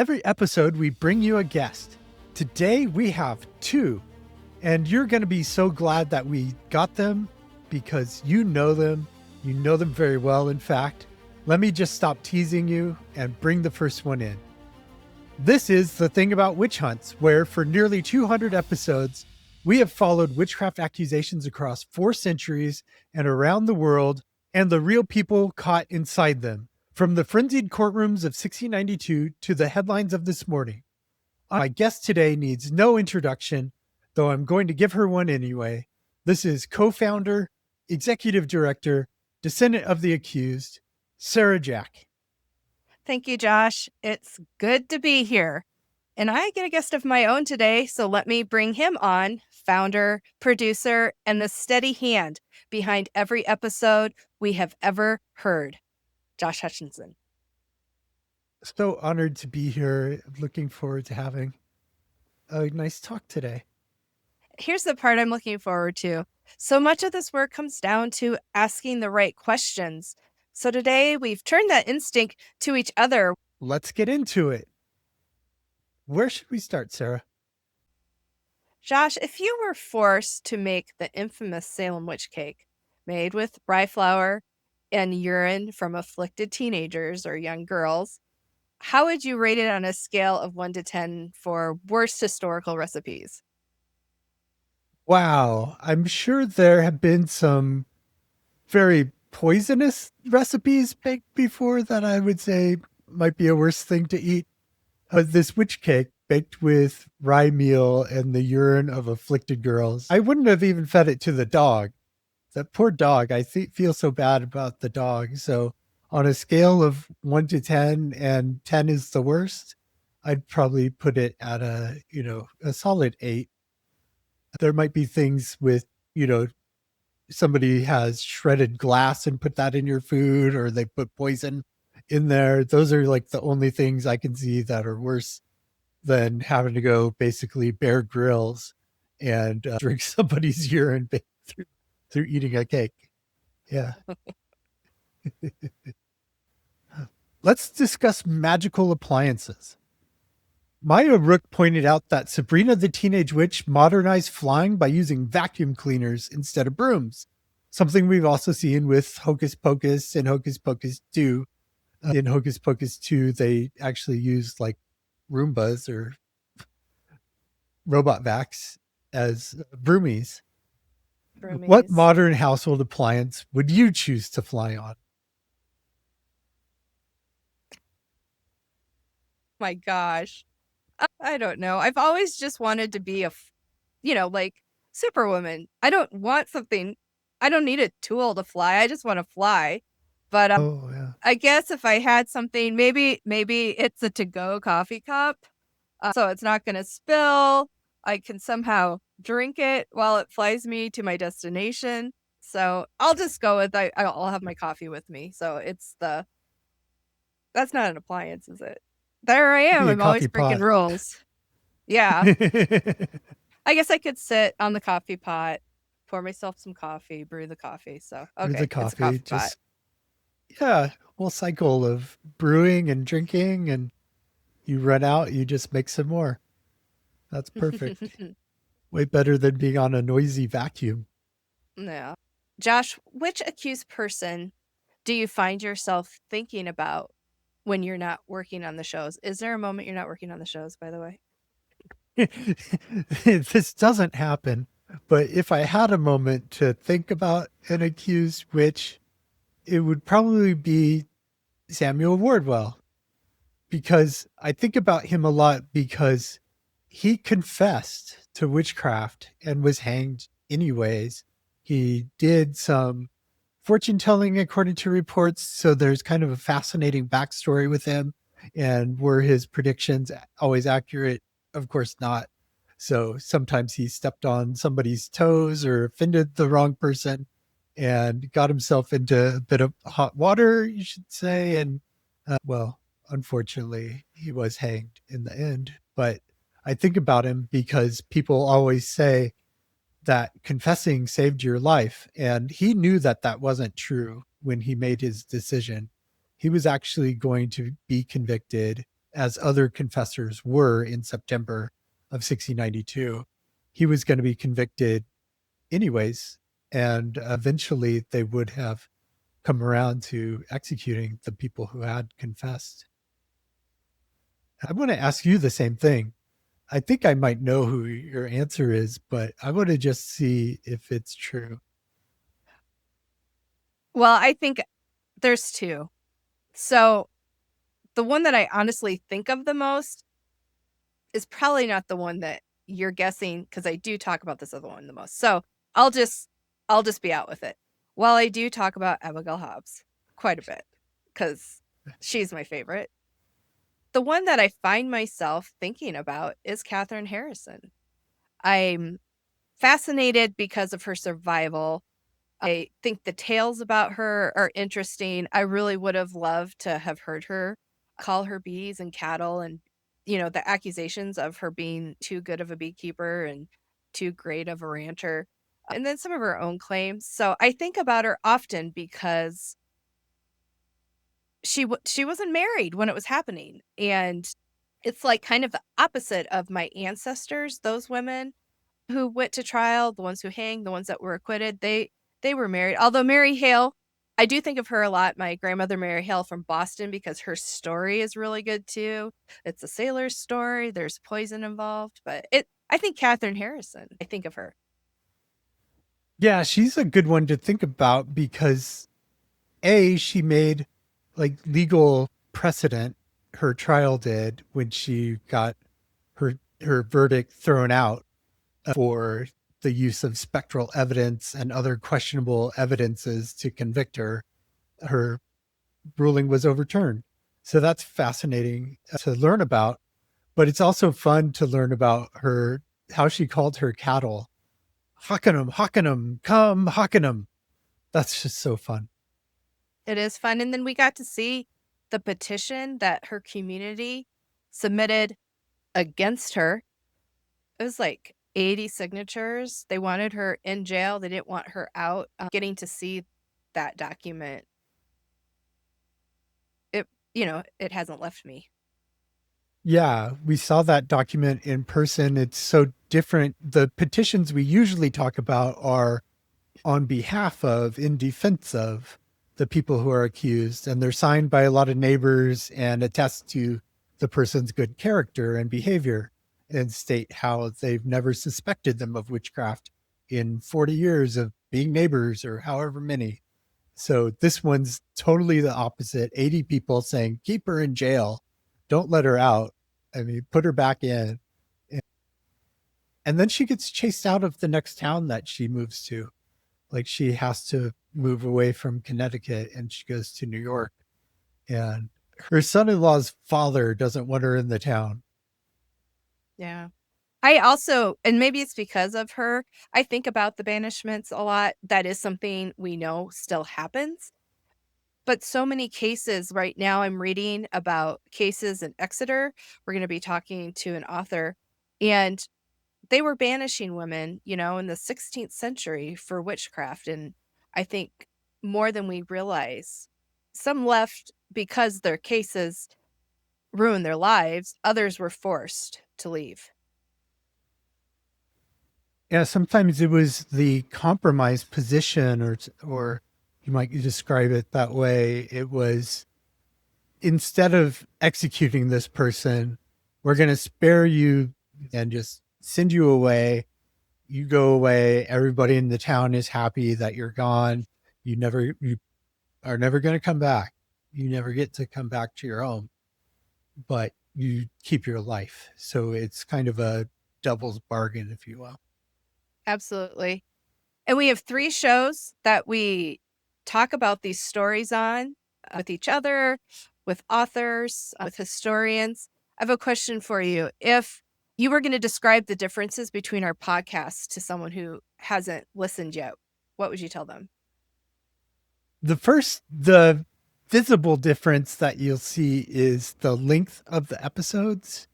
Every episode, we bring you a guest. Today, we have two, and you're going to be so glad that we got them because you know them. You know them very well, in fact. Let me just stop teasing you and bring the first one in. This is The Thing About Witch Hunts, where for nearly 200 episodes, we have followed witchcraft accusations across 4 centuries and around the world, and the real people caught inside them. From the frenzied courtrooms of 1692 to the headlines of this morning. My guest today needs no introduction, though I'm going to give her one anyway. This is co-founder, executive director, Descendant of the Accused, Sarah Jack. Thank you, Josh. It's good to be here. And I get a guest of my own today, so let me bring him on, founder, producer, and the steady hand behind every episode we have ever heard, Josh Hutchinson. So honored to be here. Looking forward to having a nice talk today. Here's the part I'm looking forward to. So much of this work comes down to asking the right questions. So today we've turned that instinct to each other. Let's get into it. Where should we start, Sarah? Josh, if you were forced to make the infamous Salem witch cake made with rye flour and urine from afflicted teenagers or young girls, how would you rate it on a scale of 1 to 10 for worst historical recipes? Wow, I'm sure there have been some very poisonous recipes baked before that I would say might be a worse thing to eat. This witch cake baked with rye meal and the urine of afflicted girls. I wouldn't have even fed it to the dog. That poor dog. I feel so bad about the dog. So on a scale of 1 to 10, and 10 is the worst, I'd probably put it at a solid 8. There might be things with, somebody has shredded glass and put that in your food, or they put poison in there. Those are like the only things I can see that are worse than having to go basically Bear Grylls and drink somebody's urine through eating a cake. Yeah. Let's discuss magical appliances. Maya Rook pointed out that Sabrina the Teenage Witch modernized flying by using vacuum cleaners instead of brooms, something we've also seen with Hocus Pocus and Hocus Pocus 2. In Hocus Pocus 2, they actually used like Roombas or robot vacs as broomies. What modern household appliance would you choose to fly on? My gosh. I don't know. I've always just wanted to be like Superwoman. I don't need a tool to fly. I just want to fly. But I guess if I had something, maybe it's a to-go coffee cup. So it's not going to spill. I can somehow drink it while it flies me to my destination. So I'll just go with I'll have my coffee with me. So that's not an appliance, is it? There I am. I'm always breaking rules. Yeah. I guess I could sit on the coffee pot, pour myself some coffee, brew the coffee. So, okay. Brew the coffee. Just, whole cycle of brewing and drinking, and you run out, you just make some more. That's perfect. Way better than being on a noisy vacuum. Yeah. Josh, which accused person do you find yourself thinking about when you're not working on the shows? Is there a moment you're not working on the shows, by the way? This doesn't happen, but if I had a moment to think about an accused witch, it would probably be Samuel Wardwell, because I think about him a lot because he confessed to witchcraft and was hanged anyways. He did some fortune telling according to reports, so there's kind of a fascinating backstory with him. And were his predictions always accurate? Of course not. So sometimes he stepped on somebody's toes or offended the wrong person and got himself into a bit of hot water, you should say. And unfortunately, he was hanged in the end. But I think about him because people always say that confessing saved your life. And he knew that that wasn't true when he made his decision. He was actually going to be convicted as other confessors were in September of 1692. He was going to be convicted anyways, and eventually they would have come around to executing the people who had confessed. I want to ask you the same thing. I think I might know who your answer is, but I want to just see if it's true. Well, I think there's two. So the one that I honestly think of the most is probably not the one that you're guessing, because I do talk about this other one the most. So I'll just be out with it. While I do talk about Abigail Hobbs quite a bit, because she's my favorite, the one that I find myself thinking about is Catherine Harrison. I'm fascinated because of her survival. I think the tales about her are interesting. I really would have loved to have heard her call her bees and cattle, and, the accusations of her being too good of a beekeeper and too great of a rancher, and then some of her own claims. So I think about her often because she wasn't married when it was happening, and it's like kind of the opposite of my ancestors. Those women who went to trial, the ones who hanged, the ones that were acquitted, they were married. Although Mary Hale, I do think of her a lot, my grandmother Mary Hale from Boston, because her story is really good too. It's a sailor's story, there's poison involved, but I think Catherine Harrison, I think of her. Yeah, she's a good one to think about because she made like legal precedent. Her trial did when she got her verdict thrown out for the use of spectral evidence and other questionable evidences to convict her. Her ruling was overturned. So that's fascinating to learn about. But it's also fun to learn about her, how she called her cattle. Hockenham, come Hockenham. That's just so fun. It is fun. And then we got to see the petition that her community submitted against her. It was like 80 signatures. They wanted her in jail. They didn't want her out. Getting to see that document, it hasn't left me. Yeah, we saw that document in person. It's so different. The petitions we usually talk about are on behalf of, in defense of the people who are accused, and they're signed by a lot of neighbors and attest to the person's good character and behavior and state how they've never suspected them of witchcraft in 40 years of being neighbors or however many. So this one's totally the opposite. 80 people saying, keep her in jail. Don't let her out. I mean, put her back in. And then she gets chased out of the next town that she moves to. Like she has to move away from Connecticut and she goes to New York. And her son-in-law's father doesn't want her in the town. Yeah. I also, and maybe it's because of her, I think about the banishments a lot. That is something we know still happens. But so many cases right now, I'm reading about cases in Exeter. We're going to be talking to an author, and they were banishing women, in the 16th century for witchcraft. And I think more than we realize, some left because their cases ruined their lives, others were forced to leave. Yeah, sometimes it was the compromised position, or you might describe it that way. It was, instead of executing this person, we're going to spare you and just send you away. You go away. Everybody in the town is happy that you're gone. You are never going to come back. You never get to come back to your home, but you keep your life. So it's kind of a devil's bargain, if you will. Absolutely. And we have 3 shows that we talk about these stories on, with each other, with authors, with historians. I have a question for you. If you were going to describe the differences between our podcasts to someone who hasn't listened yet, what would you tell them? The visible difference that you'll see is the length of the episodes.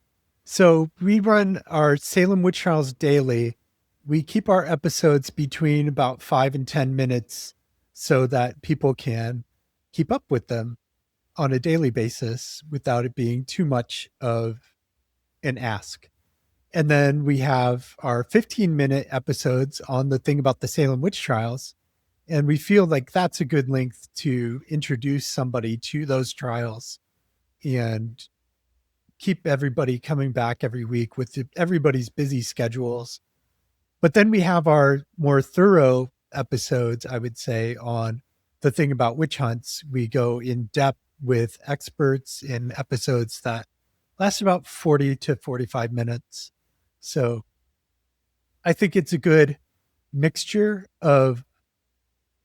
So we run our Salem Witch Trials daily. We keep our episodes between about 5 and 10 minutes so that people can keep up with them. on a daily basis without it being too much of an ask. And then we have our 15-minute episodes on the thing about the Salem witch trials. And we feel like that's a good length to introduce somebody to those trials and keep everybody coming back every week with everybody's busy schedules. But then we have our more thorough episodes, I would say, on the thing about witch hunts. We go in depth with experts in episodes that last about 40 to 45 minutes. So I think it's a good mixture of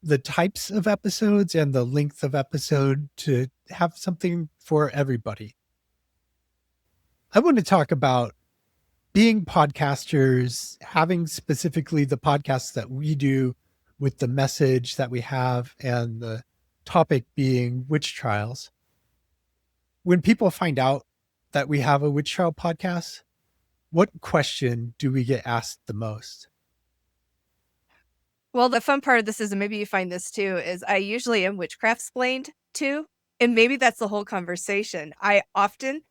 the types of episodes and the length of episode to have something for everybody. I want to talk about being podcasters, having specifically the podcasts that we do with the message that we have and the topic being witch trials. When people find out that we have a witch trial podcast, what question do we get asked the most? Well, the fun part of this is, and maybe you find this too, is I usually am witchcraft explained too. And maybe that's the whole conversation. I often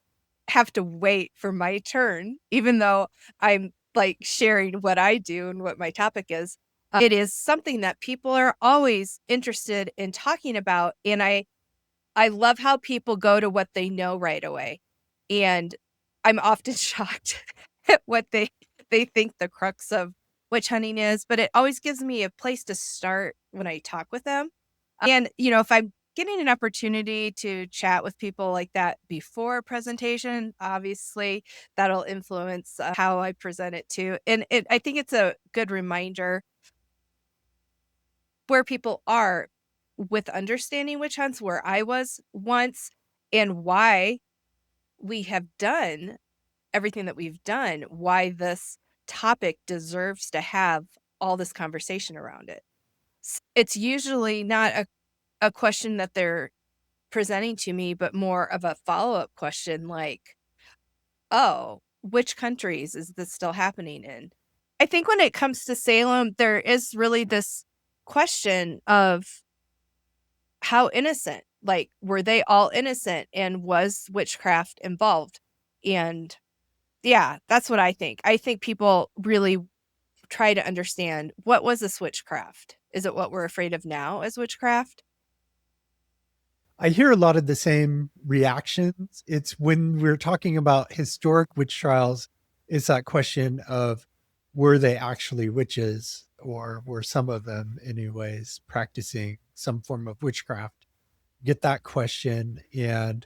have to wait for my turn, even though I'm like sharing what I do and what my topic is. It is something that people are always interested in talking about. And I love how people go to what they know right away. And I'm often shocked at what they think the crux of witch hunting is, but it always gives me a place to start when I talk with them. And, if I'm getting an opportunity to chat with people like that before a presentation, obviously that'll influence how I present it too. And I think it's a good reminder where people are with understanding witch hunts, where I was once, and why we have done everything that we've done, why this topic deserves to have all this conversation around it. It's usually not a question that they're presenting to me, but more of a follow-up question like, "Oh, which countries is this still happening in?" I think when it comes to Salem, there is really this question of how innocent, like, were they all innocent, and was witchcraft involved? And yeah, that's what I think. I think people really try to understand, what was this witchcraft? Is it what we're afraid of now as witchcraft? I hear a lot of the same reactions. It's when we're talking about historic witch trials, it's that question of, were they actually witches, or were some of them, anyways, practicing some form of witchcraft? Get that question. And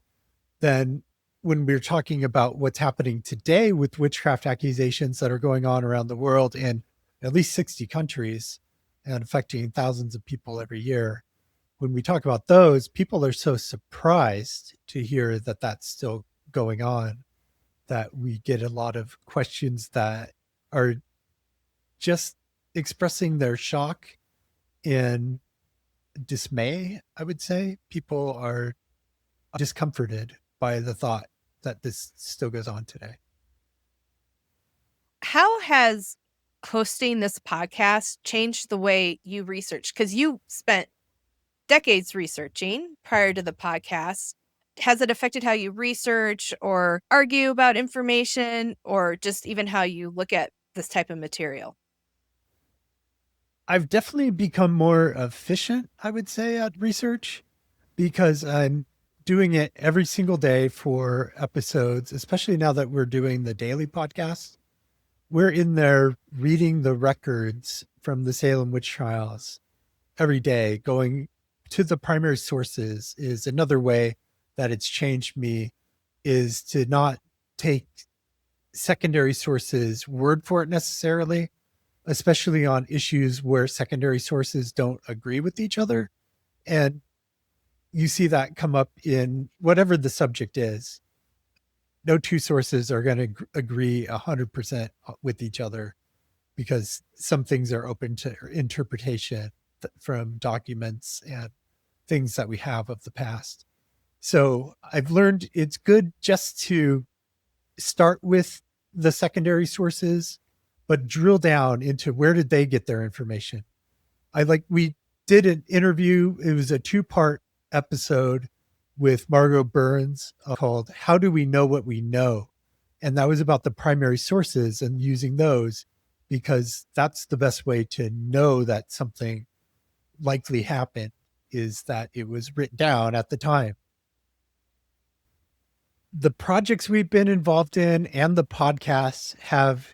then when we're talking about what's happening today with witchcraft accusations that are going on around the world in at least 60 countries and affecting thousands of people every year, when we talk about those, people are so surprised to hear that that's still going on that we get a lot of questions that are just expressing their shock and dismay, I would say. People are discomforted by the thought that this still goes on today. How has hosting this podcast changed the way you research? Because you spent decades researching prior to the podcast. Has it affected how you research or argue about information, or just even how you look at this type of material? I've definitely become more efficient, I would say, at research because I'm doing it every single day for episodes, especially now that we're doing the daily podcast. We're in there reading the records from the Salem witch trials every day. Going to the primary sources is another way that it's changed me, is to not take secondary sources word for it necessarily, especially on issues where secondary sources don't agree with each other. And you see that come up in whatever the subject is. No two sources are going to agree 100% with each other because some things are open to interpretation from documents and things that we have of the past. So I've learned it's good just to start with the secondary sources, but drill down into where did they get their information. We did an interview. It was a 2-part episode with Margot Burns called How Do We Know What We Know? And that was about the primary sources and using those because that's the best way to know that something likely happened is that it was written down at the time. The projects we've been involved in and the podcasts have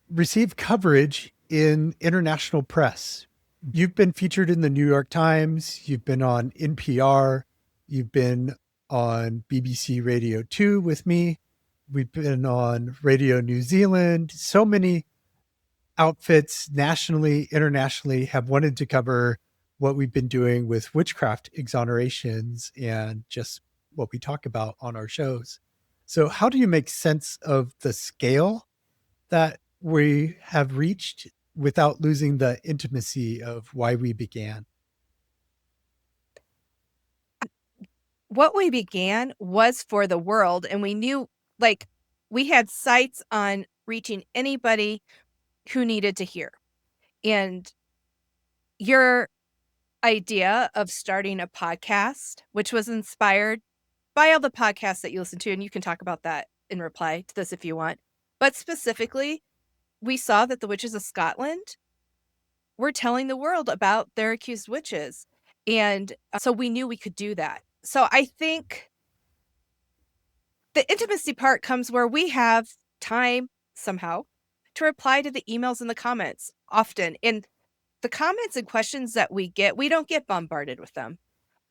received coverage in international press. You've been featured in the New York Times, you've been on NPR, you've been on BBC Radio 2 with me, we've been on Radio New Zealand. So many outfits nationally, internationally have wanted to cover what we've been doing with witchcraft exonerations and just what we talk about on our shows. So, how do you make sense of the scale that we have reached without losing the intimacy of why we began? What we began was for the world, and we knew, like, we had sights on reaching anybody who needed to hear. And your idea of starting a podcast, which was inspired by all the podcasts that you listen to, and you can talk about that in reply to this if you want. But specifically, we saw that the witches of Scotland were telling the world about their accused witches. And so we knew we could do that. So I think the intimacy part comes where we have time somehow to reply to the emails and the comments often. And the comments and questions that we get, we don't get bombarded with them.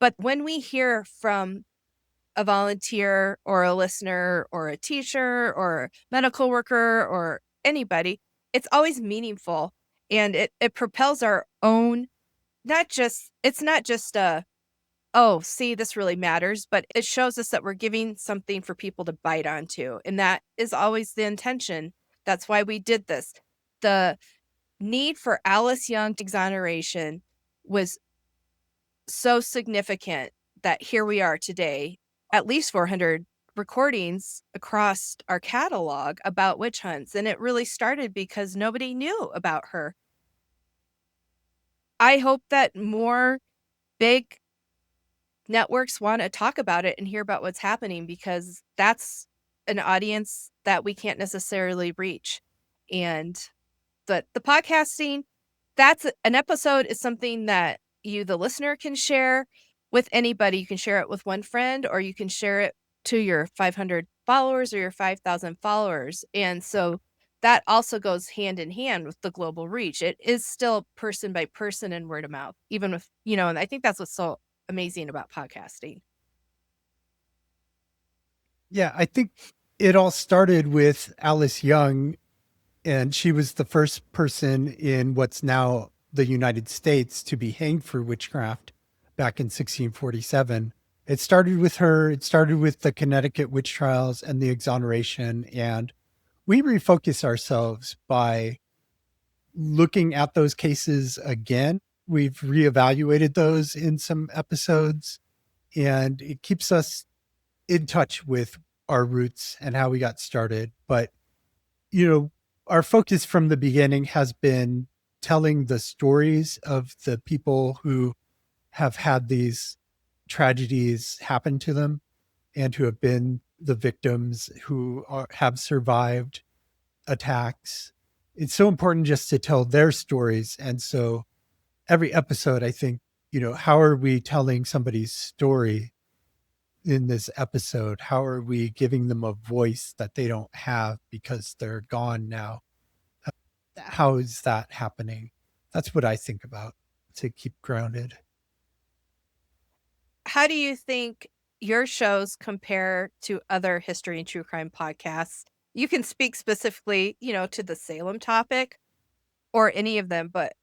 But when we hear from a volunteer or a listener or a teacher or medical worker or anybody, it's always meaningful. And it propels our own, it's not just a, oh, see, this really matters, but it shows us that we're giving something for people to bite onto. And that is always the intention. That's why we did this. The need for Alice Young exoneration was so significant that here we are today, at least 400 recordings across our catalog about witch hunts. And it really started because nobody knew about her. I hope that more big networks want to talk about it and hear about what's happening because that's an audience that we can't necessarily reach. And the podcasting, that's an episode is something that you, the listener, can share with anybody. You can share it with one friend, or you can share it to your 500 followers or your 5,000 followers. And so that also goes hand in hand with the global reach. It is still person by person and word of mouth, even with, and I think that's what's so amazing about podcasting. Yeah, I think it all started with Alice Young, and she was the first person in what's now the United States to be hanged for witchcraft back in 1647. It started with her, it started with the Connecticut witch trials and the exoneration. And we refocus ourselves by looking at those cases again. We've reevaluated those in some episodes, and it keeps us in touch with our roots and how we got started. But, our focus from the beginning has been telling the stories of the people who have had these tragedies happen to them and who have been the victims have survived attacks. It's so important just to tell their stories. And so every episode, I think, how are we telling somebody's story in this episode? How are we giving them a voice that they don't have because they're gone now? How is that happening? That's what I think about to keep grounded. How do you think your shows compare to other history and true crime podcasts? You can speak specifically, to the Salem topic or any of them, but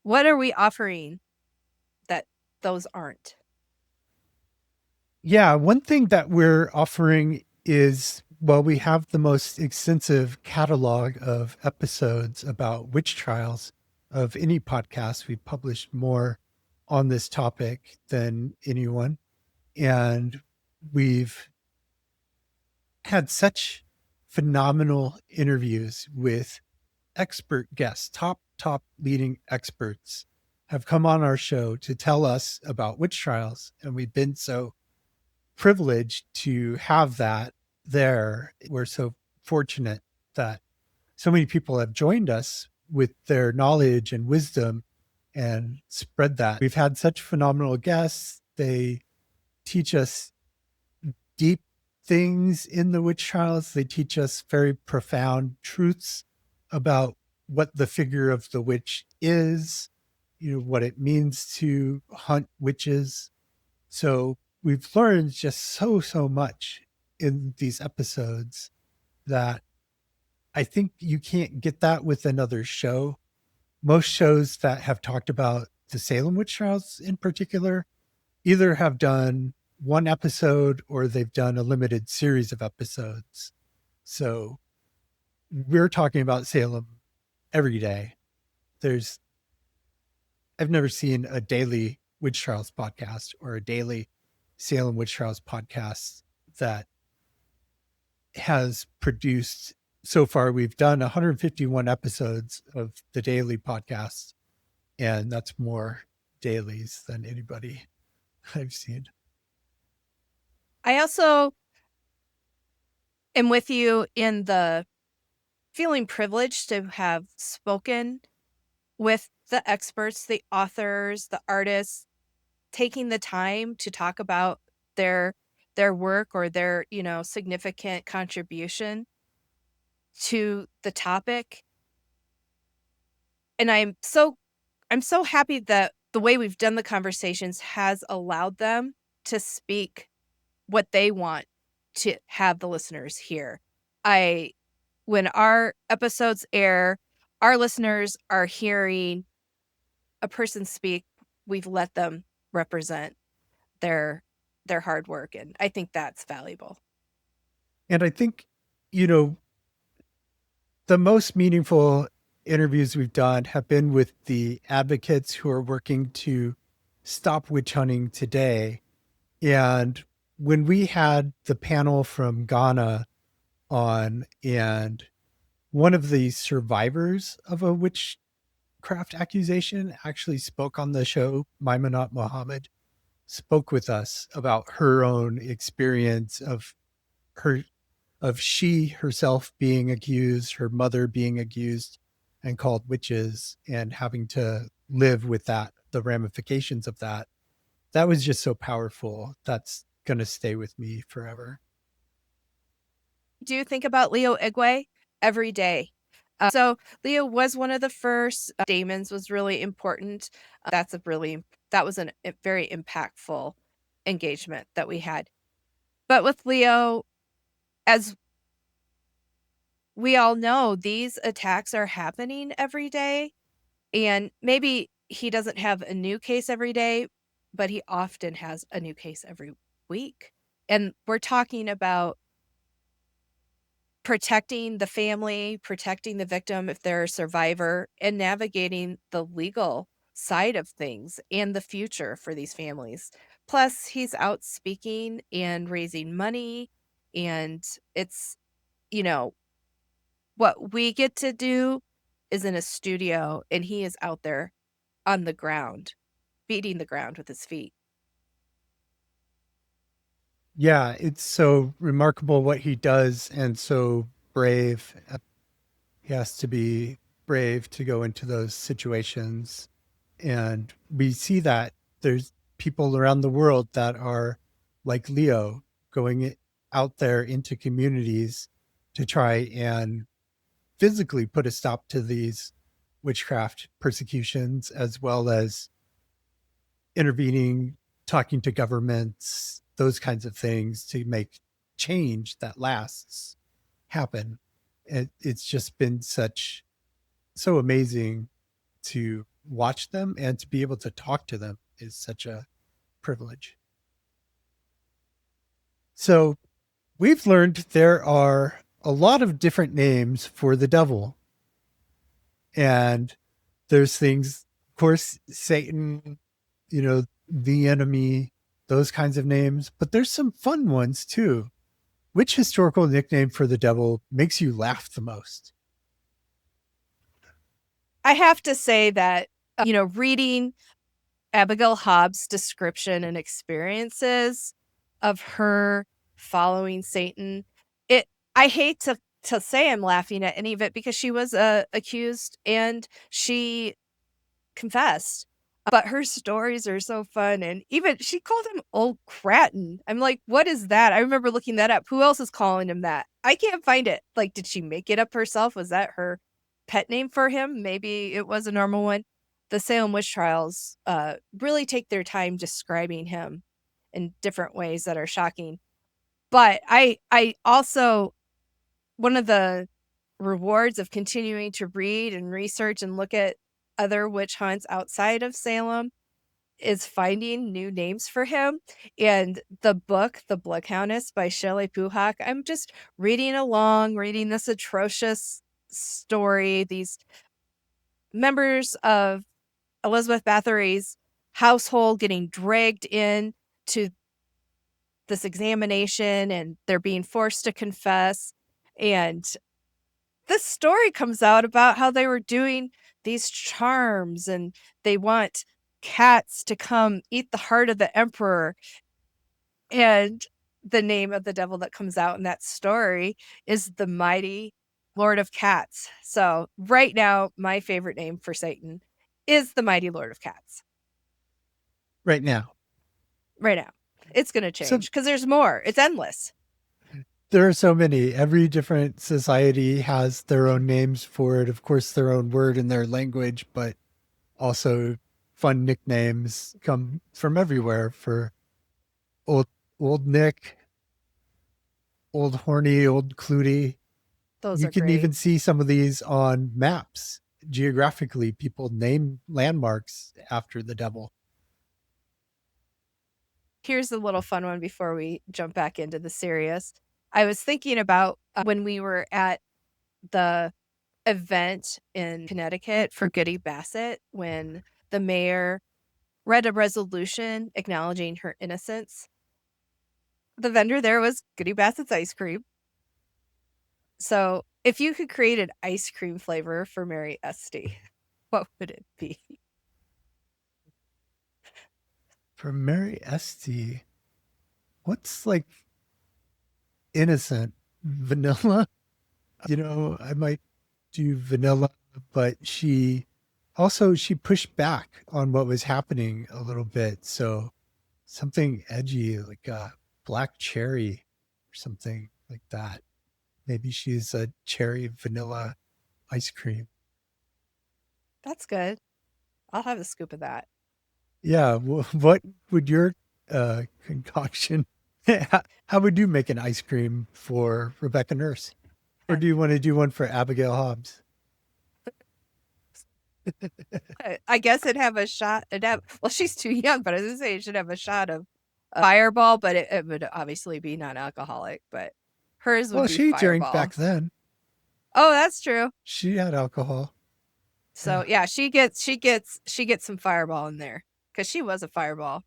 what are we offering that those aren't? Yeah, one thing that we're offering is, well, we have the most extensive catalog of episodes about witch trials of any podcast. We've published more on this topic than anyone. And we've had such phenomenal interviews with expert guests, top leading experts have come on our show to tell us about witch trials. And we've been so privileged to have that there. We're so fortunate that so many people have joined us with their knowledge and wisdom and spread that. We've had such phenomenal guests. They teach us deep things in the witch trials. They teach us very profound truths about what the figure of the witch is, what it means to hunt witches. So we've learned just so much in these episodes that I think you can't get that with another show. Most shows that have talked about the Salem witch trials in particular either have done one episode or they've done a limited series of episodes. So we're talking about Salem every day. I've never seen a daily witch trials podcast or a daily Salem witch trials podcast that has produced. So far, we've done 151 episodes of the daily podcast, and that's more dailies than anybody I've seen. I also am with you in the feeling privileged to have spoken with the experts, the authors, the artists, taking the time to talk about their work or their, significant contribution to the topic. And I'm so happy that the way we've done the conversations has allowed them to speak what they want to have the listeners hear. When our episodes air, our listeners are hearing a person speak. We've let them represent their hard work, and I think that's valuable. And I think, the most meaningful interviews we've done have been with the advocates who are working to stop witch hunting today. And when we had the panel from Ghana on, and one of the survivors of a witchcraft accusation actually spoke on the show, Maimunat Mohammed spoke with us about her own experience of she herself being accused, her mother being accused and called witches, and having to live with that, the ramifications of that. That was just so powerful. That's going to stay with me forever. Do you think about Leo Igwe every day? So Leo was one of the first. Damon's was really important. That was a very impactful engagement that we had. But with Leo, as we all know, these attacks are happening every day. And maybe he doesn't have a new case every day, but he often has a new case every week. And we're talking about protecting the family, protecting the victim if they're a survivor, and navigating the legal side of things and the future for these families. Plus, he's out speaking and raising money, and it's, what we get to do is in a studio, and he is out there on the ground, beating the ground with his feet. Yeah, it's so remarkable what he does and so brave. He has to be brave to go into those situations. And we see that there's people around the world that are like Leo going out there into communities to try and physically put a stop to these witchcraft persecutions, as well as intervening, talking to governments, those kinds of things to make change that lasts happen. It's just been so amazing to watch them, and to be able to talk to them is such a privilege. So we've learned there are a lot of different names for the devil. And there's things, of course, Satan, the enemy, those kinds of names, but there's some fun ones too. Which historical nickname for the devil makes you laugh the most? I have to say that reading Abigail Hobbs' description and experiences of her following Satan. I hate to say I'm laughing at any of it because she was accused and she confessed. But her stories are so fun, and even she called him Old Kratten. I'm like, what is that? I remember looking that up. Who else is calling him that? I can't find it. Like, did she make it up herself? Was that her pet name for him? Maybe it was a normal one. The Salem witch trials really take their time describing him in different ways that are shocking. But I also, one of the rewards of continuing to read and research and look at other witch hunts outside of Salem is finding new names for him. And the book, The Blood Countess by Shelley Puhak, I'm just reading along, reading this atrocious story, these members of Elizabeth Bathory's household getting dragged in to this examination and they're being forced to confess. And this story comes out about how they were doing these charms and they want cats to come eat the heart of the emperor. And the name of the devil that comes out in that story is the mighty Lord of Cats. So right now, my favorite name for Satan is the mighty Lord of Cats. Right now. Right now. It's going to So change because there's more. It's endless. there are so many. Every different society has their own names for it. Of course, their own word in their language, but also fun nicknames come from everywhere for old old Nick, old Horny, old Clutie. Those You are can great. even see some of these on maps. Geographically, people name landmarks after the devil. Here's a little fun one before we jump back into the serious. I was thinking about when we were at the event in Connecticut for Goody Bassett when the mayor read a resolution acknowledging her innocence. The vendor there was Goody Bassett's ice cream. So, if you could create an ice cream flavor for Mary Esty, what would it be? For Mary Esty, what's like innocent? Vanilla? I might do vanilla, but she pushed back on what was happening a little bit. So something edgy like a black cherry or something like that. Maybe she's a cherry vanilla ice cream. That's good. I'll have a scoop of that. Yeah. What would your concoction? How would you make an ice cream for Rebecca Nurse? Or do you want to do one for Abigail Hobbs? I guess it'd have a shot. Well, she's too young, but I was gonna say it should have a shot of Fireball, but it would obviously be non-alcoholic. But hers would Well, be she drank back Fireball. then. Oh, that's true. She had alcohol. So Yeah. yeah, she gets some Fireball in there because she was a Fireball.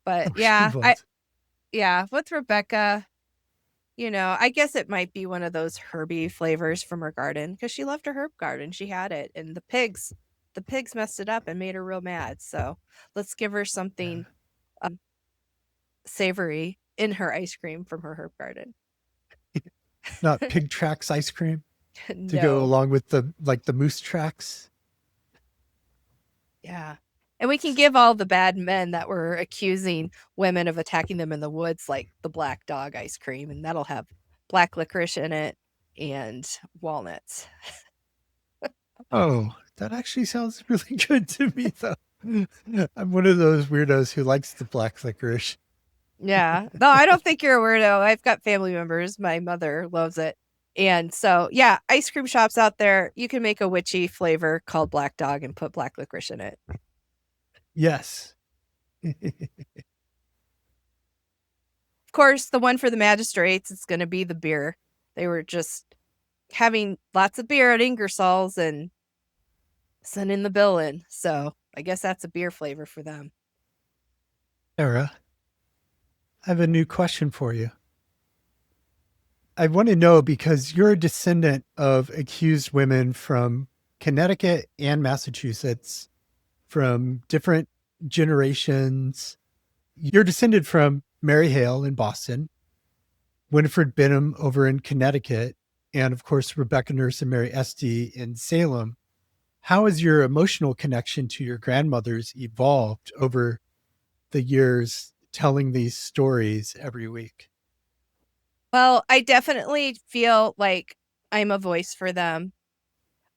But Oh, she was. with Rebecca, I guess it might be one of those herby flavors from her garden because she loved her herb garden. She had it, and the pigs messed it up and made her real mad. So let's give her Yeah. something savory in her ice cream from her herb garden. Not pig tracks ice cream to go No, along with the moose tracks. yeah. And we can give all the bad men that were accusing women of attacking them in the woods, like the black dog ice cream, and that'll have black licorice in it and walnuts. Oh, that actually sounds really good to me, though. I'm one of those weirdos who likes the black licorice. Yeah. No, I don't think you're a weirdo. I've got family members. My mother loves it. And so, yeah, ice cream shops out there, you can make a witchy flavor called black dog and put black licorice in it. Yes. Of course, the one for the magistrates, it's going to be the beer. They were just having lots of beer at Ingersoll's and sending the bill in. So I guess that's a beer flavor for them. Sarah, I have a new question for you. I want to know because you're a descendant of accused women from Connecticut and Massachusetts. from different generations. You're descended from Mary Hale in Boston, Winifred Benham over in Connecticut, and of course, Rebecca Nurse and Mary Esty in Salem. How has your emotional connection to your grandmothers evolved over the years telling these stories every week? Well, I definitely feel like I'm a voice for them.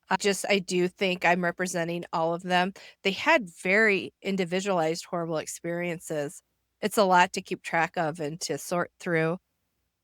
I do think I'm representing all of them. They had very individualized horrible experiences. It's a lot to keep track of and to sort through.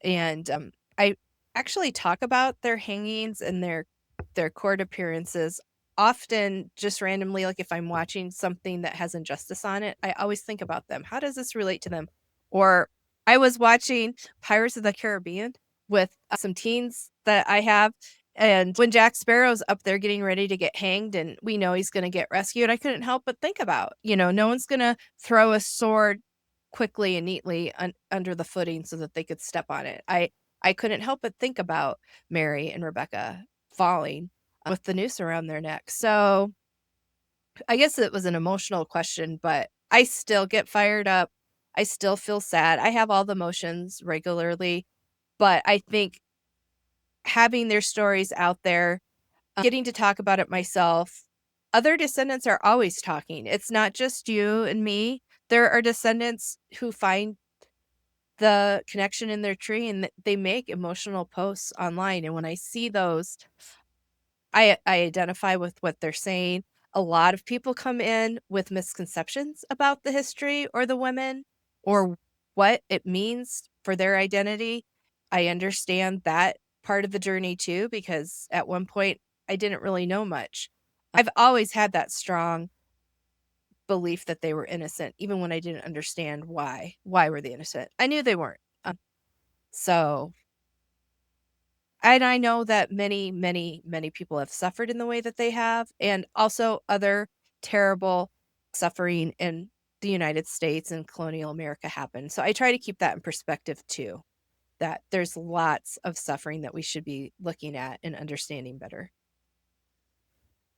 And I actually talk about their hangings and their court appearances often just randomly. Like if I'm watching something that has injustice on it, I always think about them. How does this relate to them? Or I was watching Pirates of the Caribbean with some teens that I have. And when Jack Sparrow's up there getting ready to get hanged and we know he's going to get rescued, I couldn't help but think about, no one's going to throw a sword quickly and neatly under the footing so that they could step on it. I couldn't help but think about Mary and Rebecca falling with the noose around their neck. So I guess it was an emotional question, but I still get fired up. I still feel sad. I have all the emotions regularly, but I think having their stories out there, getting to talk about it myself, other descendants are always talking. It's not just you and me. There are descendants who find the connection in their tree and they make emotional posts online. And when I see those, I identify with what they're saying. A lot of people come in with misconceptions about the history or the women or what it means for their identity. I understand that part of the journey too, because at one point I didn't really know much. I've always had that strong belief that they were innocent, even when I didn't understand why. Why were they innocent? I knew they weren't. So, and I know that many, many, many people have suffered in the way that they have, and also other terrible suffering in the United States and colonial America happened. So I try to keep that in perspective too, that there's lots of suffering that we should be looking at and understanding better.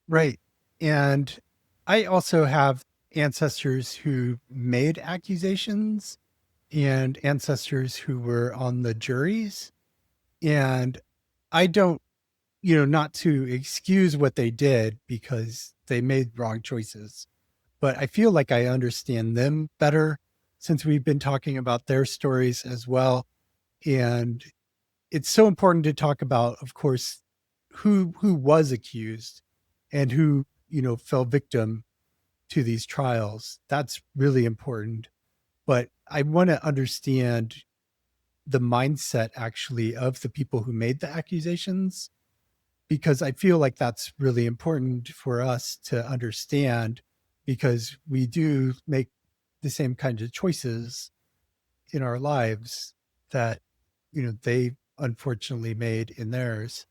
Right. And I also have ancestors who made accusations and ancestors who were on the juries. And I don't, not to excuse what they did because they made wrong choices, but I feel like I understand them better since we've been talking about their stories as well. And it's so important to talk about, of course, who was accused and who, fell victim to these trials. That's really important. But I want to understand the mindset actually of the people who made the accusations, because I feel like that's really important for us to understand, because we do make the same kinds of choices in our lives that, they unfortunately made in theirs.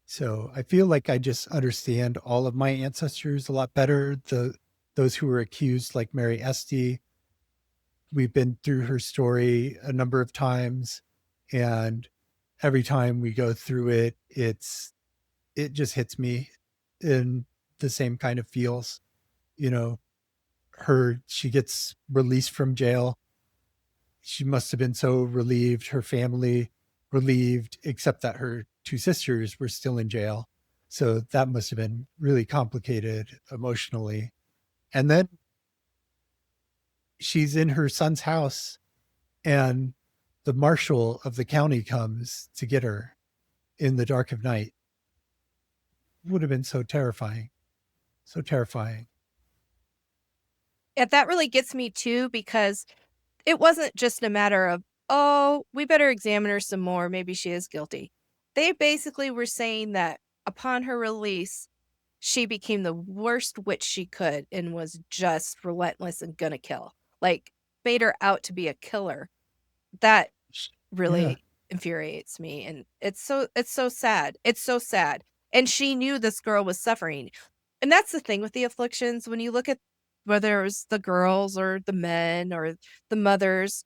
So I feel like I just understand all of my ancestors a lot better. Those who were accused, like Mary Esty, we've been through her story a number of times, and every time we go through it, it just hits me in the same kind of feels. You know, she gets released from jail. She must have been so relieved, her family relieved, except that her two sisters were still in jail. So that must have been really complicated emotionally. And then she's in her son's house, and the marshal of the county comes to get her in the dark of night. Would have been so terrifying. So terrifying. Yeah, that really gets me too, because it wasn't just a matter of, oh, we better examine her some more. Maybe she is guilty. They basically were saying that upon her release, she became the worst witch she could and was just relentless and gonna kill. Like, made her out to be a killer. That Yeah. really infuriates me, and it's so sad. It's so sad. And she knew this girl was suffering. And that's the thing with the afflictions, when you look at whether it was the girls or the men or the mothers,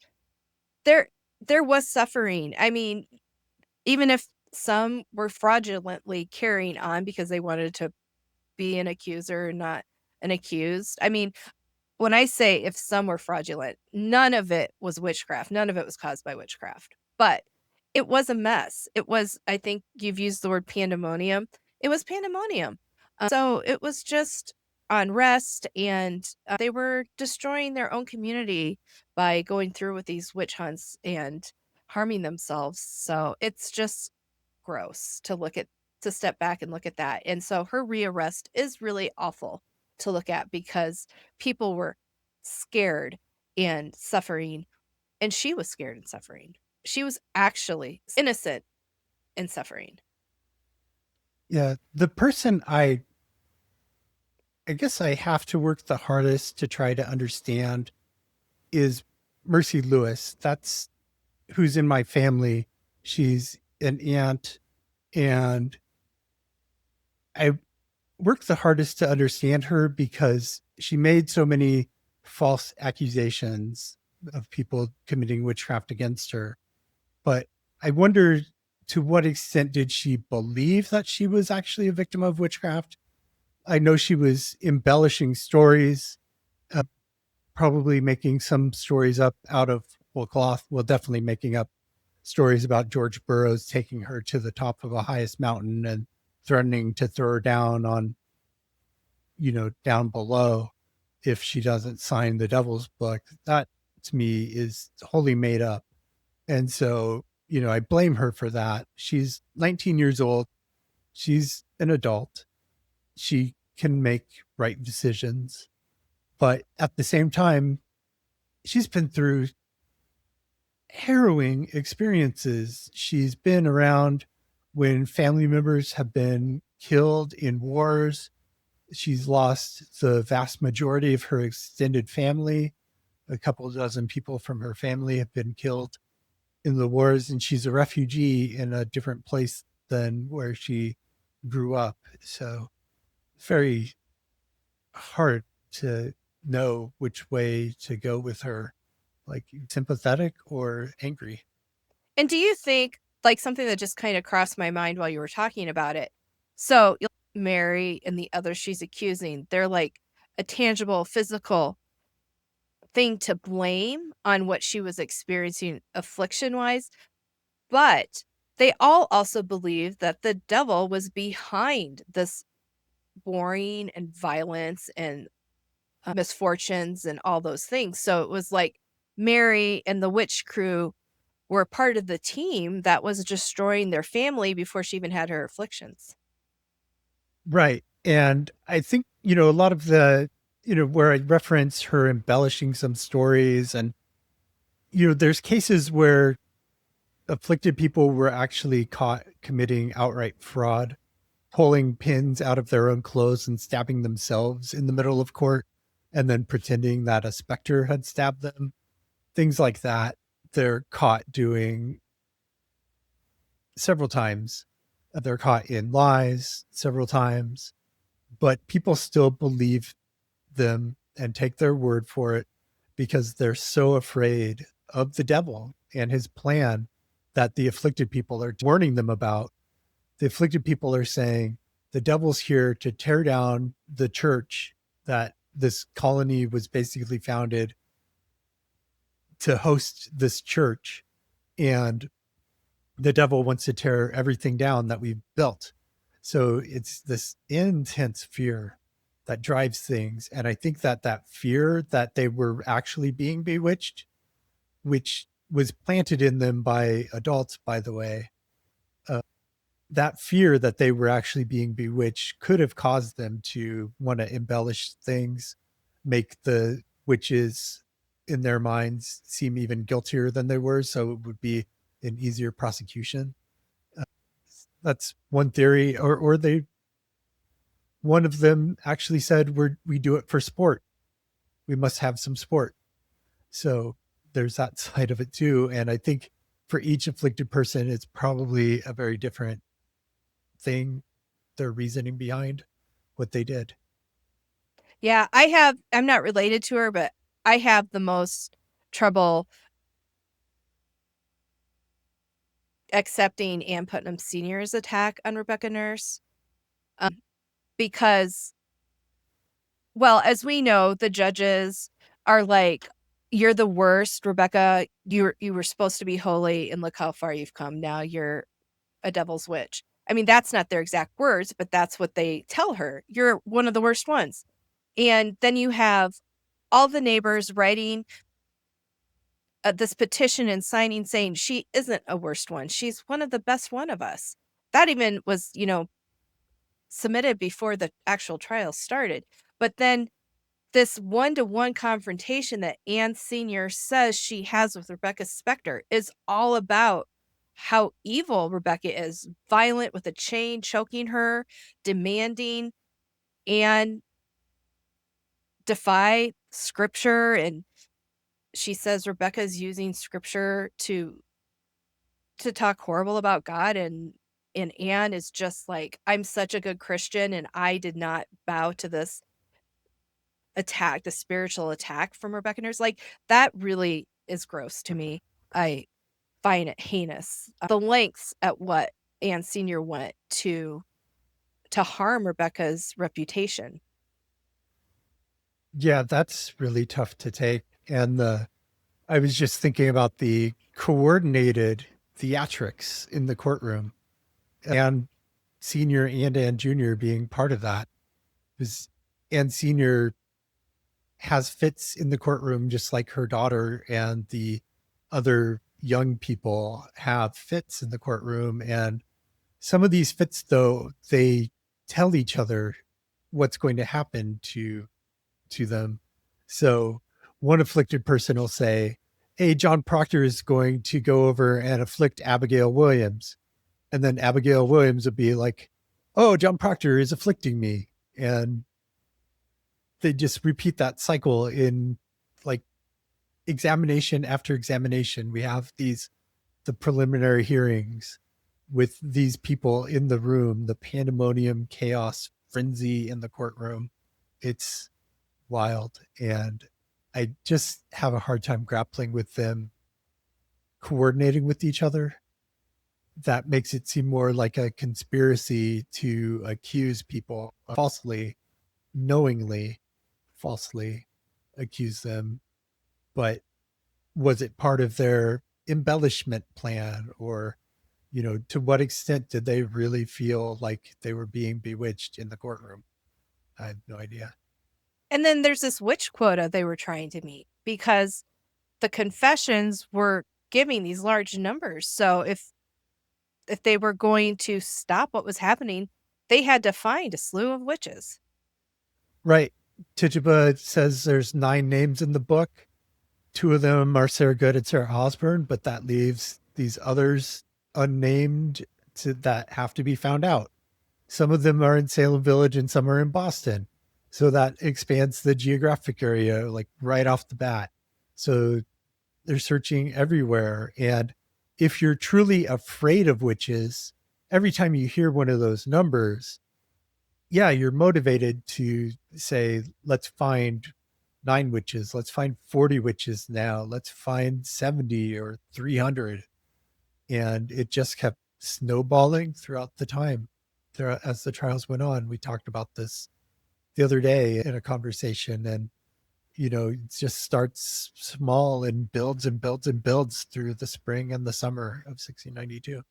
there there was suffering. I mean, even if some were fraudulently carrying on because they wanted to be an accuser and not and accused. I mean, when I say if some were fraudulent, none of it was witchcraft. None of it was caused by witchcraft. But it was a mess. It was, I think you've used the word pandemonium. It was pandemonium. So it was just unrest, and they were destroying their own community by going through with these witch hunts and harming themselves. So it's just gross to look at, to step back and look at that. And so her rearrest is really awful to look at because people were scared and suffering, and she was scared and suffering. She was actually innocent and suffering. Yeah, the person I guess I have to work the hardest to try to understand is Mercy Lewis. That's who's in my family. She's an aunt, and I worked the hardest to understand her because she made so many false accusations of people committing witchcraft against her. But I wonder, to what extent did she believe that she was actually a victim of witchcraft? I know she was embellishing stories, uh, probably making some stories up out of whole cloth. Well, definitely making up stories about George Burroughs taking her to the top of a highest mountain and threatening to throw her down on, down below if she doesn't sign the devil's book. That to me is wholly made up. And so, I blame her for that. She's 19 years old. She's an adult. She can make right decisions. But at the same time, she's been through harrowing experiences. She's been around when family members have been killed in wars. She's lost the vast majority of her extended family. A couple dozen people from her family have been killed in the wars, and she's a refugee in a different place than where she grew up. So, very hard to know which way to go with her, like sympathetic or angry. And do you think, like, something that just kind of crossed my mind while you were talking about it? So, Mary and the others she's accusing, they're like a tangible physical thing to blame on what she was experiencing affliction wise. But they all also believe that the devil was behind this boring and violence and misfortunes and all those things. So it was like Mary and the witch crew were part of the team that was destroying their family before she even had her afflictions. Right. And I think, a lot of the, where I reference her embellishing some stories, and, there's cases where afflicted people were actually caught committing outright fraud, pulling pins out of their own clothes and stabbing themselves in the middle of court, and then pretending that a specter had stabbed them. Things like that. They're caught doing several times. They're caught in lies several times, but people still believe them and take their word for it because they're so afraid of the devil and his plan that the afflicted people are warning them about. The afflicted people are saying the devil's here to tear down the church that this colony was basically founded to host this church. And the devil wants to tear everything down that we've built. So it's this intense fear that drives things. And I think that that fear that they were actually being bewitched, which was planted in them by adults, by the way, that fear that they were actually being bewitched could have caused them to want to embellish things, make the witches in their minds seem even guiltier than they were. So it would be an easier prosecution. Uh, that's one theory. Or they, one of them actually said, we do it for sport. We must have some sport. So there's that side of it too. And I think for each afflicted person, it's probably a very different thing, their reasoning behind what they did. Yeah, I'm not related to her, but I have the most trouble accepting Ann Putnam Sr.'s attack on Rebecca Nurse, because Well, as we know, the judges are like, you're the worst, Rebecca. You were supposed to be holy, and look how far you've come. Now you're a devil's witch. I mean, that's not their exact words, but that's what they tell her. You're one of the worst ones. And then you have all the neighbors writing this petition and signing saying she isn't a worst one. She's one of the best one of us. That even was, submitted before the actual trial started. But then this one-to-one confrontation that Anne Sr. says she has with Rebecca Spector is all about how evil Rebecca is, violent with a chain, choking her, demanding Anne defy scripture. And she says Rebecca's using scripture to talk horrible about God. And Anne is just like, I'm such a good Christian and I did not bow to this attack, the spiritual attack from Rebecca Nurse. Like, that really is gross to me. I find it heinous. The lengths at what Anne Sr. went to harm Rebecca's reputation. Yeah, that's really tough to take. And I was just thinking about the coordinated theatrics in the courtroom, and Senior and Junior being part of that. Because Anne Senior has fits in the courtroom just like her daughter and the other young people have fits in the courtroom. And some of these fits, though, they tell each other what's going to happen to them. So one afflicted person will say, hey, John Proctor is going to go over and afflict Abigail Williams. And then Abigail Williams would be like, oh, John Proctor is afflicting me. And they just repeat that cycle in like examination after examination. We have the preliminary hearings with these people in the room, the pandemonium, chaos, frenzy in the courtroom. It's wild. And I just have a hard time grappling with them coordinating with each other. That makes it seem more like a conspiracy to accuse people falsely, knowingly, falsely accuse them. But was it part of their embellishment plan? Or, to what extent did they really feel like they were being bewitched in the courtroom? I have no idea. And then there's this witch quota they were trying to meet because the confessions were giving these large numbers. So if they were going to stop what was happening, they had to find a slew of witches. Right. Tituba says there's 9 names in the book. 2 of them are Sarah Good and Sarah Osborne, but that leaves these others unnamed that have to be found out. Some of them are in Salem Village and some are in Boston. So that expands the geographic area like right off the bat. So they're searching everywhere. And if you're truly afraid of witches, every time you hear one of those numbers, yeah, you're motivated to say, let's find 9 witches. Let's find 40 witches now. Let's find 70 or 300. And it just kept snowballing throughout the time as the trials went on. We talked about this the other day in a conversation, and it just starts small and builds and builds and builds through the spring and the summer of 1692.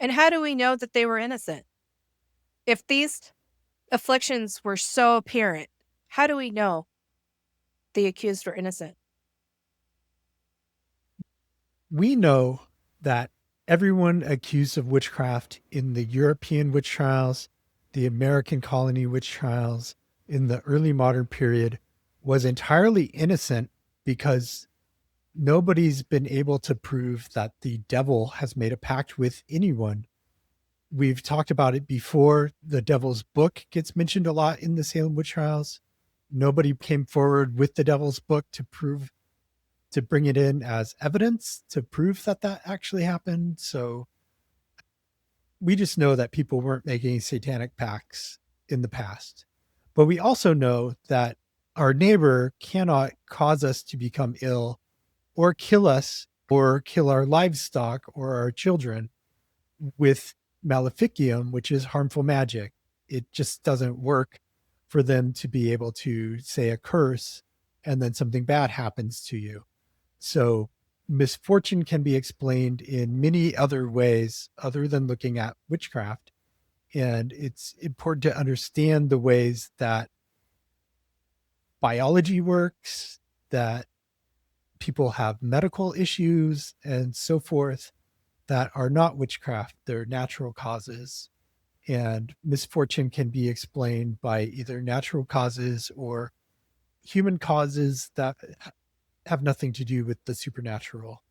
And how do we know that they were innocent? If these afflictions were so apparent, how do we know the accused were innocent? We know that everyone accused of witchcraft in the European witch trials, the American colony witch trials in the early modern period was entirely innocent, because nobody's been able to prove that the devil has made a pact with anyone. We've talked about it before. The devil's book gets mentioned a lot in the Salem witch trials. Nobody came forward with the devil's book to bring it in as evidence to prove that actually happened. So we just know that people weren't making satanic pacts in the past. But we also know that our neighbor cannot cause us to become ill or kill us or kill our livestock or our children with maleficium, which is harmful magic. It just doesn't work for them to be able to say a curse and then something bad happens to you. So misfortune can be explained in many other ways other than looking at witchcraft. And it's important to understand the ways that biology works, that people have medical issues and so forth that are not witchcraft, they're natural causes. And misfortune can be explained by either natural causes or human causes that have nothing to do with the supernatural.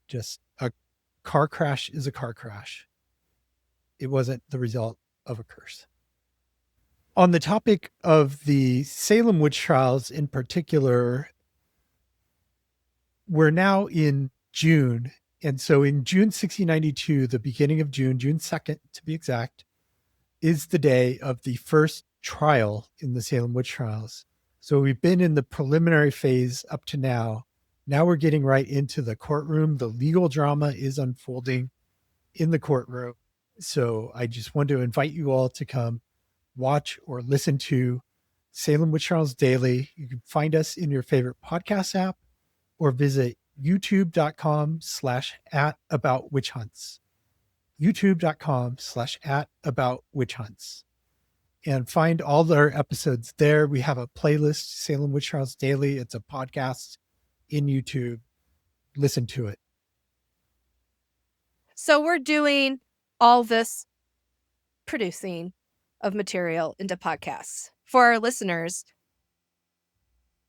Just a car crash is a car crash. It wasn't the result of a curse. On the topic of the Salem witch trials in particular, we're now in June. And so in June 1692, the beginning of June, June 2nd to be exact, is the day of the first trial in the Salem witch trials. So we've been in the preliminary phase up to now. Now we're getting right into the courtroom. The legal drama is unfolding in the courtroom. So I just want to invite you all to come watch or listen to Salem Witch Trials Daily. You can find us in your favorite podcast app or visit youtube.com/@aboutwitchhunts. youtube.com/@aboutwitchhunts. And find all our episodes there. We have a playlist, Salem Witch Trials Daily. It's a podcast in YouTube. Listen to it. So we're doing all this producing of material into podcasts. For our listeners,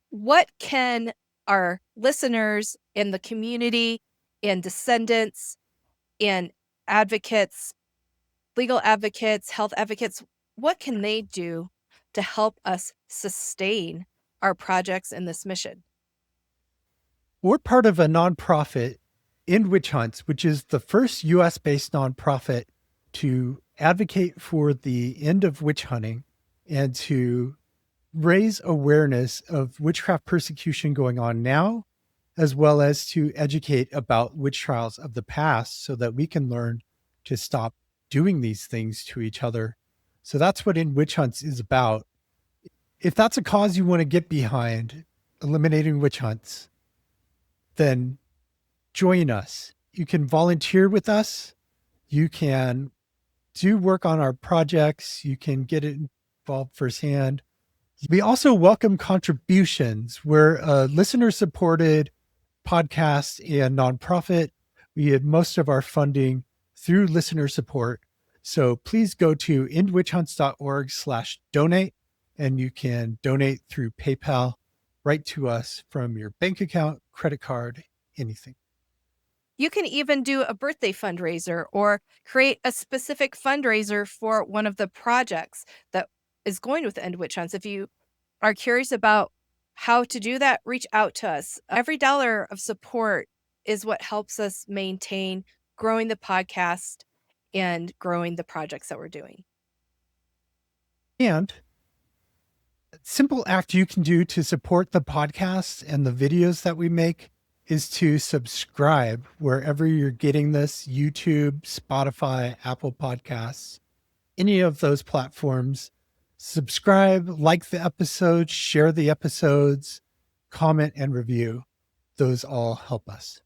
what can our listeners in the community and descendants and advocates, legal advocates, health advocates, what can they do to help us sustain our projects in this mission? We're part of a nonprofit, End Witch Hunts, which is the first US-based nonprofit to advocate for the end of witch hunting and to raise awareness of witchcraft persecution going on now, as well as to educate about witch trials of the past so that we can learn to stop doing these things to each other. So that's what End Witch Hunts is about. If that's a cause you want to get behind, eliminating witch hunts, then join us. You can volunteer with us. You can do work on our projects. You can get involved firsthand. We also welcome contributions. We're a listener-supported podcast and nonprofit. We had most of our funding through listener support. So please go to endwitchhunts.org/donate, and you can donate through PayPal right to us from your bank account, credit card, anything. You can even do a birthday fundraiser or create a specific fundraiser for one of the projects that is going with End Witch Hunts. If you are curious about how to do that, reach out to us. Every dollar of support is what helps us maintain growing the podcast and growing the projects that we're doing. And a simple act you can do to support the podcast and the videos that we make is to subscribe wherever you're getting this: YouTube, Spotify, Apple Podcasts, any of those platforms. Subscribe, like the episodes, share the episodes, comment and review. Those all help us.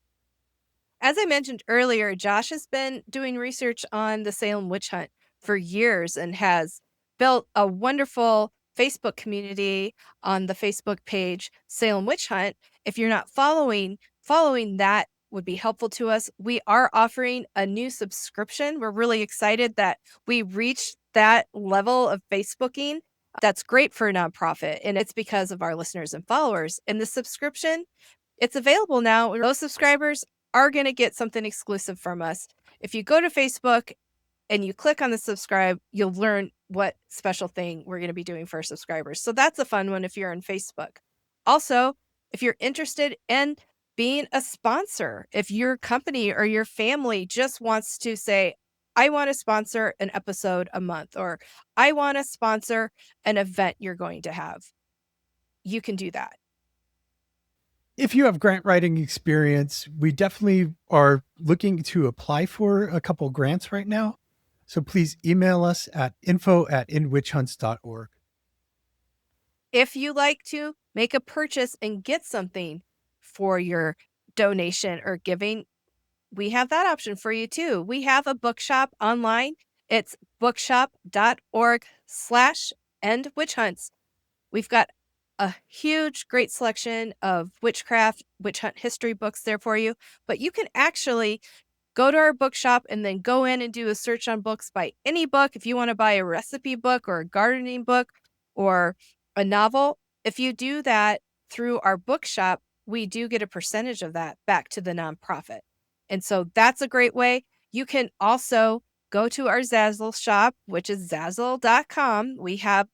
As I mentioned earlier, Josh has been doing research on the Salem witch hunt for years and has built a wonderful Facebook community on the Facebook page Salem Witch Hunt. If you're not following that would be helpful to us. We are offering a new subscription. We're really excited that we reached that level of Facebooking. That's great for a nonprofit, and it's because of our listeners and followers. And the subscription, it's available now. Those subscribers are going to get something exclusive from us. If you go to Facebook and you click on the subscribe, you'll learn what special thing we're going to be doing for our subscribers. So that's a fun one if you're on Facebook. Also, if you're interested in being a sponsor, if your company or your family just wants to say, I want to sponsor an episode a month, or I want to sponsor an event you're going to have, you can do that. If you have grant writing experience, we definitely are looking to apply for a couple grants right now. So please email us at info@endwitchhunts.org. If you like to make a purchase and get something for your donation or giving, we have that option for you too. We have a bookshop online. It's bookshop.org/endwitchhunts. We've got a huge, great selection of witchcraft, witch hunt history books there for you. But you can actually go to our bookshop and then go in and do a search on books by any book. If you want to buy a recipe book or a gardening book or a novel, if you do that through our bookshop, we do get a percentage of that back to the nonprofit. And so that's a great way. You can also go to our Zazzle shop, which is zazzle.com. We have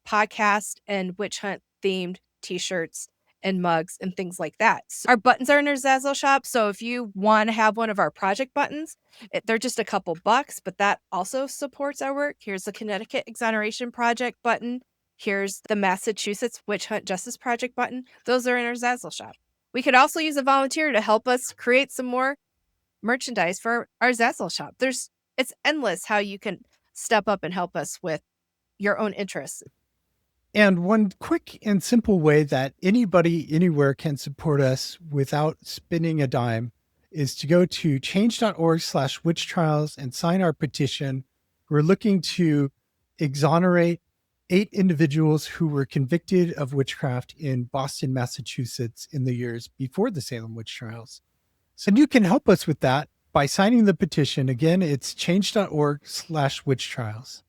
podcast and witch hunt themed t-shirts and mugs and things like that. So our buttons are in our Zazzle shop. So if you want to have one of our project buttons, they're just a couple bucks, but that also supports our work. Here's the Connecticut Exoneration Project button. Here's the Massachusetts Witch Hunt Justice Project button. Those are in our Zazzle shop. We could also use a volunteer to help us create some more merchandise for our Zazzle shop. It's endless how you can step up and help us with your own interests. And one quick and simple way that anybody anywhere can support us without spending a dime is to go to change.org/witch trials and sign our petition. We're looking to exonerate 8 individuals who were convicted of witchcraft in Boston, Massachusetts in the years before the Salem witch trials. So you can help us with that by signing the petition. Again, it's change.org/witch trials.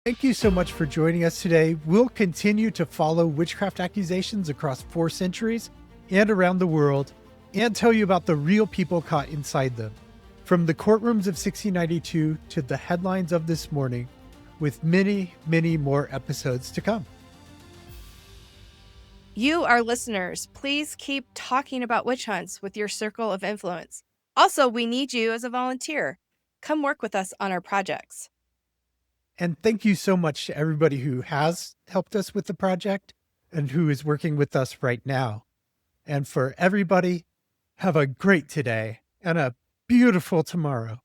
Thank you so much for joining us today. We'll continue to follow witchcraft accusations across 4 centuries and around the world and tell you about the real people caught inside them. From the courtrooms of 1692 to the headlines of this morning, with many, many more episodes to come. You, our listeners, please keep talking about witch hunts with your circle of influence. Also, we need you as a volunteer. Come work with us on our projects. And thank you so much to everybody who has helped us with the project and who is working with us right now. And for everybody, have a great today and a beautiful tomorrow.